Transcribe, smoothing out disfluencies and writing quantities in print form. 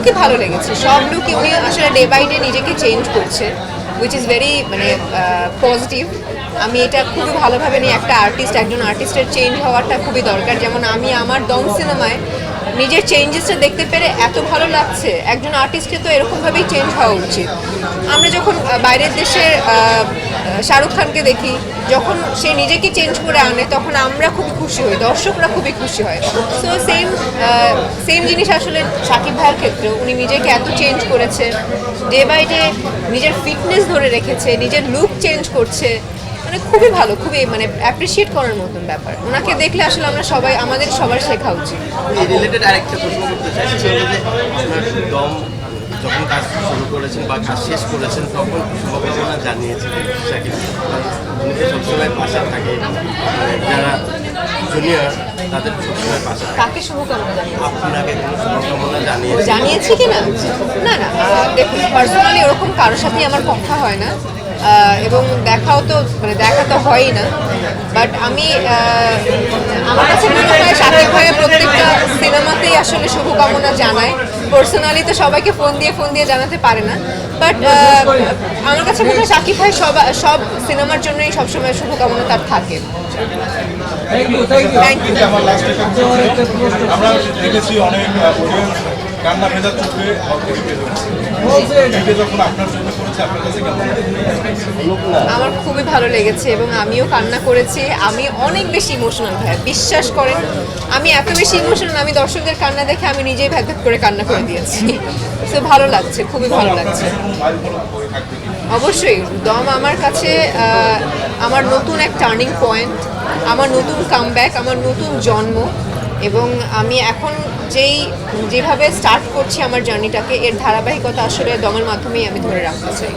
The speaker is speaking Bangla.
লুকই ভালো লেগেছে, সব লুকই উনি আসলে ডে বাই ডে নিজেকে চেঞ্জ করছে, উইচ ইজ ভেরি মানে পজিটিভ। আমি এটা খুবই ভালোভাবে নিই, একটা আর্টিস্ট, একজন আর্টিস্টের চেঞ্জ হওয়াটা খুবই দরকার। যেমন আমি আমার দম সিনেমায় নিজের চেঞ্জেসটা দেখতে পেরে এত ভালো লাগছে, একজন আর্টিস্টকে তো এরকমভাবেই চেঞ্জ হওয়া উচিত। আমরা যখন বাইরের দেশের শাহরুখ খানকে দেখি, যখন সে নিজেকে চেঞ্জ করে আনে তখন আমরা খুব খুশি হই, দর্শকরা খুবই খুশি হয়। সো সেম জিনিস আসলে শাকিব ভাইয়ের ক্ষেত্রে, উনি নিজেকে এত চেঞ্জ করেছে, ডে বাই ডে নিজের ফিটনেস ধরে রেখেছে, নিজের লুক চেঞ্জ করছে, মানে খুবই ভালো, খুবই মানে অ্যাপ্রিসিয়েট করার মতন ব্যাপার। ওনাকে দেখলে আসলে আমরা সবাই, আমাদের সবার শেখা উচিত। এই রিলেটেড আরেকটা প্রশ্ন করতে চাই, সেটা হলো যে আপনার দম যখন কাজ শুরু করেছেন বা কাজ শেষ করেছেন তখন শুভকামনা জানিয়েছিলেন শাকিব। উনি তো সবসময় পাশে থাকে, যারা জুনিয়র তাদের সবসময় পাশে থাকে। কাকে শুভকামনা জানিয়েছি? আপনাকে কোনো শুভকামনা জানিয়েছি কি না? না না, দেখুন পার্সোনালি ওরকম কারোর সাথেই আমার কথা হয় না, এবং দেখাও তো মানে দেখা তো হয়ই না। বাট আমি আমার কাছে মনে হয় শাকিব ভাইয়ের প্রত্যেকটা সিনেমাতেই আসলে শুভকামনা জানায়। পার্সোনালি তো সবাইকে ফোন দিয়ে জানাতে পারে না, বাট আমার কাছে মনে হয় শাকিব ভাই সব সিনেমার জন্যই সবসময় শুভকামনা তার থাকে। Thank you. আমরা দেখেছি অনেক অডিয়েন্স কান্না ভেজার চোখে যখন আপনার চোখে পড়েছে, আপনার কাছে কেমন? আমার খুবই ভালো লেগেছে এবং আমিও কান্না করেছি। আমি অনেক বেশি ইমোশনাল ভাইয়া, বিশ্বাস করেন। আমি এত বেশি ইমোশনাল, আমি দর্শকদের কান্না দেখে আমি নিজেই ভ্যাক করে কান্না করে দিয়েছি। তো ভালো লাগছে, খুবই ভালো লাগছে। অবশ্যই দম আমার কাছে আমার নতুন এক টার্নিং পয়েন্ট, আমার নতুন কামব্যাক, আমার নতুন জন্ম। এবং আমি এখন যেভাবে স্টার্ট করছি আমার জার্নিটাকে, এর ধারাবাহিকতা আসলে দমের মাধ্যমেই আমি ধরে রাখতে চাই।